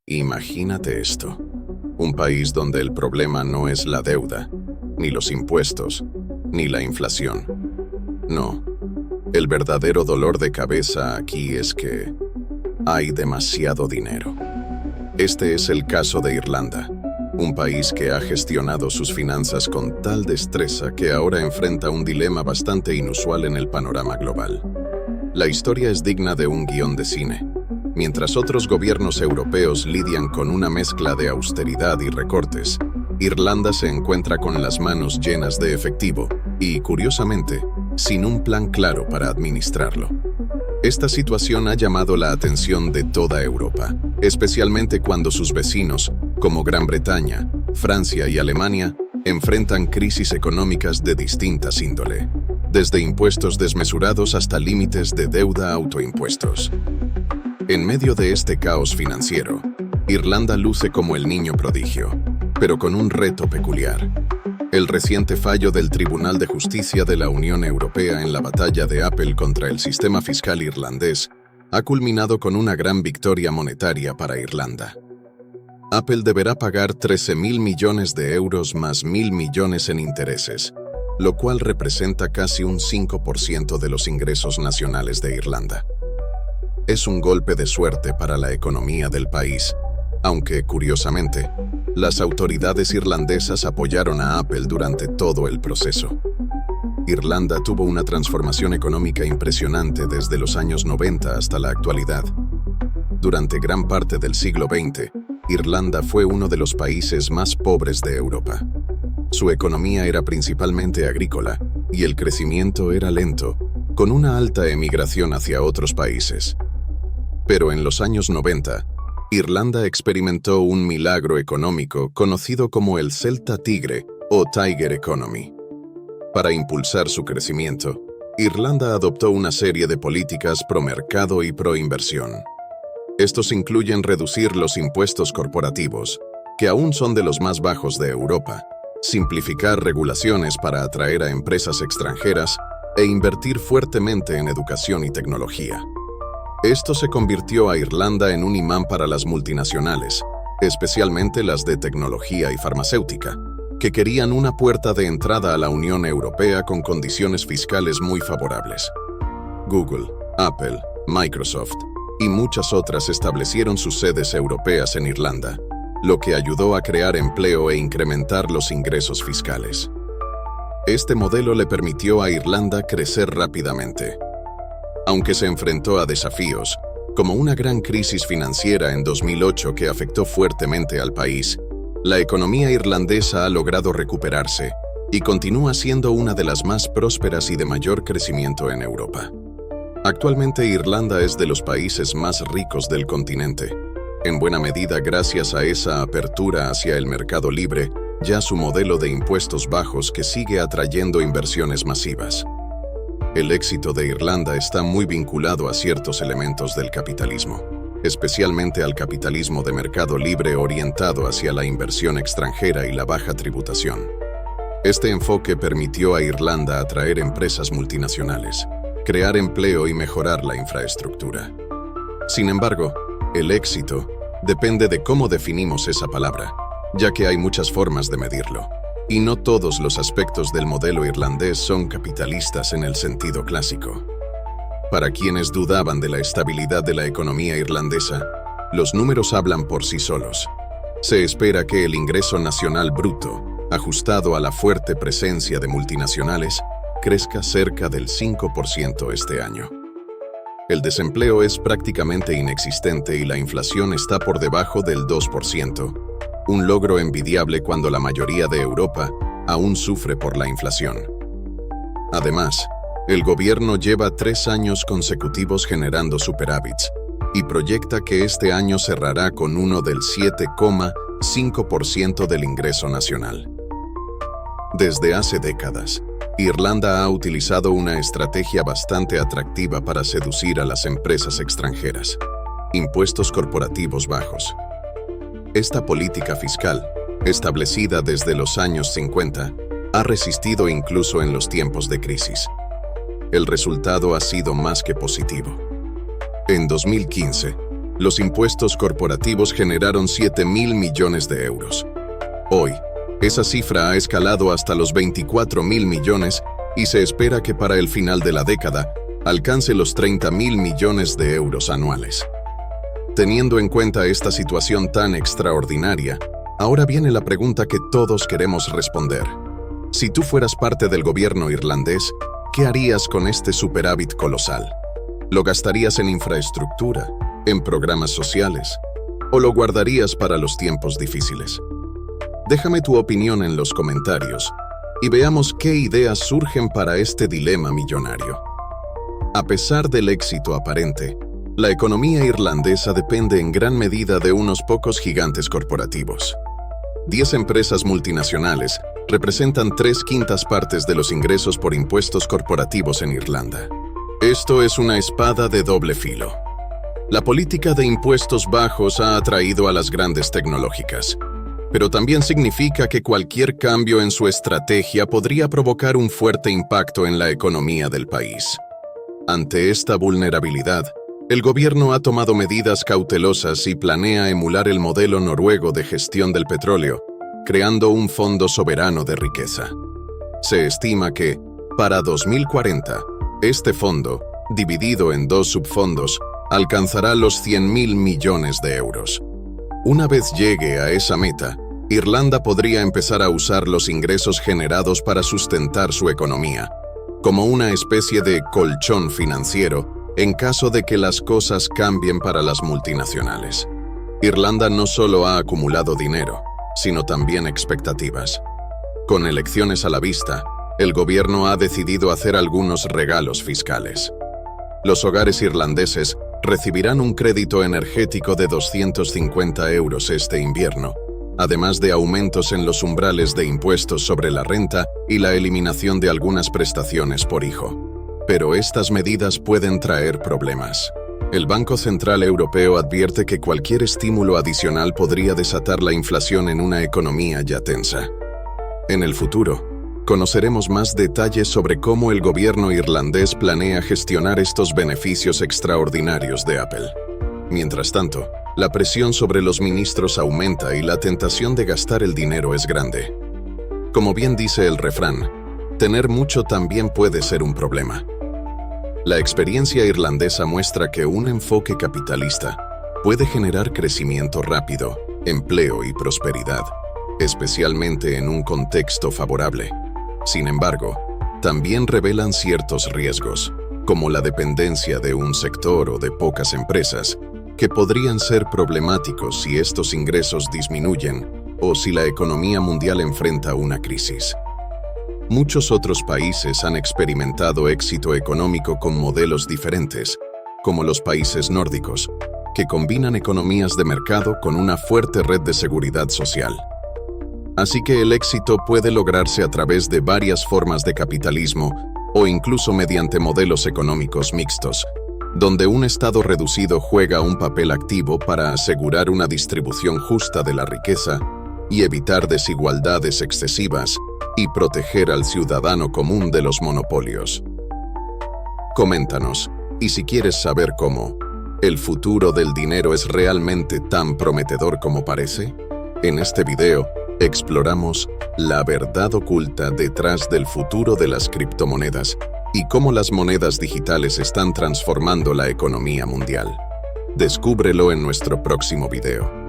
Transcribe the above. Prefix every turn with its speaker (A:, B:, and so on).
A: Imagínate esto, un país donde el problema no es la deuda, ni los impuestos, ni la inflación. No, el verdadero dolor de cabeza aquí es que hay demasiado dinero. Este es el caso de Irlanda, un país que ha gestionado sus finanzas con tal destreza que ahora enfrenta un dilema bastante inusual en el panorama global. La historia es digna de un guión de cine. Mientras otros gobiernos europeos lidian con una mezcla de austeridad y recortes, Irlanda se encuentra con las manos llenas de efectivo y, curiosamente, sin un plan claro para administrarlo. Esta situación ha llamado la atención de toda Europa, especialmente cuando sus vecinos, como Gran Bretaña, Francia y Alemania, enfrentan crisis económicas de distintas índole, desde impuestos desmesurados hasta límites de deuda autoimpuestos. En medio de este caos financiero, Irlanda luce como el niño prodigio, pero con un reto peculiar. El reciente fallo del Tribunal de Justicia de la Unión Europea en la batalla de Apple contra el sistema fiscal irlandés ha culminado con una gran victoria monetaria para Irlanda. Apple deberá pagar 13.000 millones de euros más 1.000 millones en intereses, lo cual representa casi un 5% de los ingresos nacionales de Irlanda. Es un golpe de suerte para la economía del país, aunque, curiosamente, las autoridades irlandesas apoyaron a Apple durante todo el proceso. Irlanda tuvo una transformación económica impresionante desde los años 90 hasta la actualidad. Durante gran parte del siglo XX, Irlanda fue uno de los países más pobres de Europa. Su economía era principalmente agrícola y el crecimiento era lento, con una alta emigración hacia otros países. Pero en los años 90, Irlanda experimentó un milagro económico conocido como el Celta Tigre o Tiger Economy. Para impulsar su crecimiento, Irlanda adoptó una serie de políticas pro-mercado y pro-inversión. Estos incluyen reducir los impuestos corporativos, que aún son de los más bajos de Europa, simplificar regulaciones para atraer a empresas extranjeras e invertir fuertemente en educación y tecnología. Esto se convirtió a Irlanda en un imán para las multinacionales, especialmente las de tecnología y farmacéutica, que querían una puerta de entrada a la Unión Europea con condiciones fiscales muy favorables. Google, Apple, Microsoft y muchas otras establecieron sus sedes europeas en Irlanda, lo que ayudó a crear empleo e incrementar los ingresos fiscales. Este modelo le permitió a Irlanda crecer rápidamente. Aunque se enfrentó a desafíos, como una gran crisis financiera en 2008 que afectó fuertemente al país, la economía irlandesa ha logrado recuperarse y continúa siendo una de las más prósperas y de mayor crecimiento en Europa. Actualmente Irlanda es de los países más ricos del continente, en buena medida gracias a esa apertura hacia el mercado libre, ya su modelo de impuestos bajos que sigue atrayendo inversiones masivas. El éxito de Irlanda está muy vinculado a ciertos elementos del capitalismo, especialmente al capitalismo de mercado libre orientado hacia la inversión extranjera y la baja tributación. Este enfoque permitió a Irlanda atraer empresas multinacionales, crear empleo y mejorar la infraestructura. Sin embargo, el éxito depende de cómo definimos esa palabra, ya que hay muchas formas de medirlo. Y no todos los aspectos del modelo irlandés son capitalistas en el sentido clásico. Para quienes dudaban de la estabilidad de la economía irlandesa, los números hablan por sí solos. Se espera que el ingreso nacional bruto, ajustado a la fuerte presencia de multinacionales, crezca cerca del 5% este año. El desempleo es prácticamente inexistente y la inflación está por debajo del 2%. Un logro envidiable cuando la mayoría de Europa aún sufre por la inflación. Además, el gobierno lleva 3 años consecutivos generando superávits y proyecta que este año cerrará con uno del 7,5% del ingreso nacional. Desde hace décadas, Irlanda ha utilizado una estrategia bastante atractiva para seducir a las empresas extranjeras: impuestos corporativos bajos. Esta política fiscal, establecida desde los años 50, ha resistido incluso en los tiempos de crisis. El resultado ha sido más que positivo. En 2015, los impuestos corporativos generaron 7.000 millones de euros. Hoy, esa cifra ha escalado hasta los 24.000 millones y se espera que para el final de la década alcance los 30.000 millones de euros anuales. Teniendo en cuenta esta situación tan extraordinaria, ahora viene la pregunta que todos queremos responder. Si tú fueras parte del gobierno irlandés, ¿qué harías con este superávit colosal? ¿Lo gastarías en infraestructura, en programas sociales, o lo guardarías para los tiempos difíciles? Déjame tu opinión en los comentarios y veamos qué ideas surgen para este dilema millonario. A pesar del éxito aparente, la economía irlandesa depende en gran medida de unos pocos gigantes corporativos. 10 empresas multinacionales representan 3/5 partes de los ingresos por impuestos corporativos en Irlanda. Esto es una espada de doble filo. La política de impuestos bajos ha atraído a las grandes tecnológicas, pero también significa que cualquier cambio en su estrategia podría provocar un fuerte impacto en la economía del país. Ante esta vulnerabilidad, el gobierno ha tomado medidas cautelosas y planea emular el modelo noruego de gestión del petróleo, creando un fondo soberano de riqueza. Se estima que, para 2040, este fondo, dividido en 2 subfondos, alcanzará los 100.000 millones de euros. Una vez llegue a esa meta, Irlanda podría empezar a usar los ingresos generados para sustentar su economía, como una especie de colchón financiero en caso de que las cosas cambien para las multinacionales. Irlanda no solo ha acumulado dinero, sino también expectativas. Con elecciones a la vista, el gobierno ha decidido hacer algunos regalos fiscales. Los hogares irlandeses recibirán un crédito energético de 250 euros este invierno, además de aumentos en los umbrales de impuestos sobre la renta y la eliminación de algunas prestaciones por hijo. Pero estas medidas pueden traer problemas. El Banco Central Europeo advierte que cualquier estímulo adicional podría desatar la inflación en una economía ya tensa. En el futuro, conoceremos más detalles sobre cómo el gobierno irlandés planea gestionar estos beneficios extraordinarios de Apple. Mientras tanto, la presión sobre los ministros aumenta y la tentación de gastar el dinero es grande. Como bien dice el refrán, tener mucho también puede ser un problema. La experiencia irlandesa muestra que un enfoque capitalista puede generar crecimiento rápido, empleo y prosperidad, especialmente en un contexto favorable. Sin embargo, también revelan ciertos riesgos, como la dependencia de un sector o de pocas empresas, que podrían ser problemáticos si estos ingresos disminuyen o si la economía mundial enfrenta una crisis. Muchos otros países han experimentado éxito económico con modelos diferentes, como los países nórdicos, que combinan economías de mercado con una fuerte red de seguridad social. Así que el éxito puede lograrse a través de varias formas de capitalismo o incluso mediante modelos económicos mixtos, donde un Estado reducido juega un papel activo para asegurar una distribución justa de la riqueza y evitar desigualdades excesivas y proteger al ciudadano común de los monopolios. Coméntanos, y si quieres saber cómo el futuro del dinero es realmente tan prometedor como parece, en este video exploramos la verdad oculta detrás del futuro de las criptomonedas y cómo las monedas digitales están transformando la economía mundial. Descúbrelo en nuestro próximo video.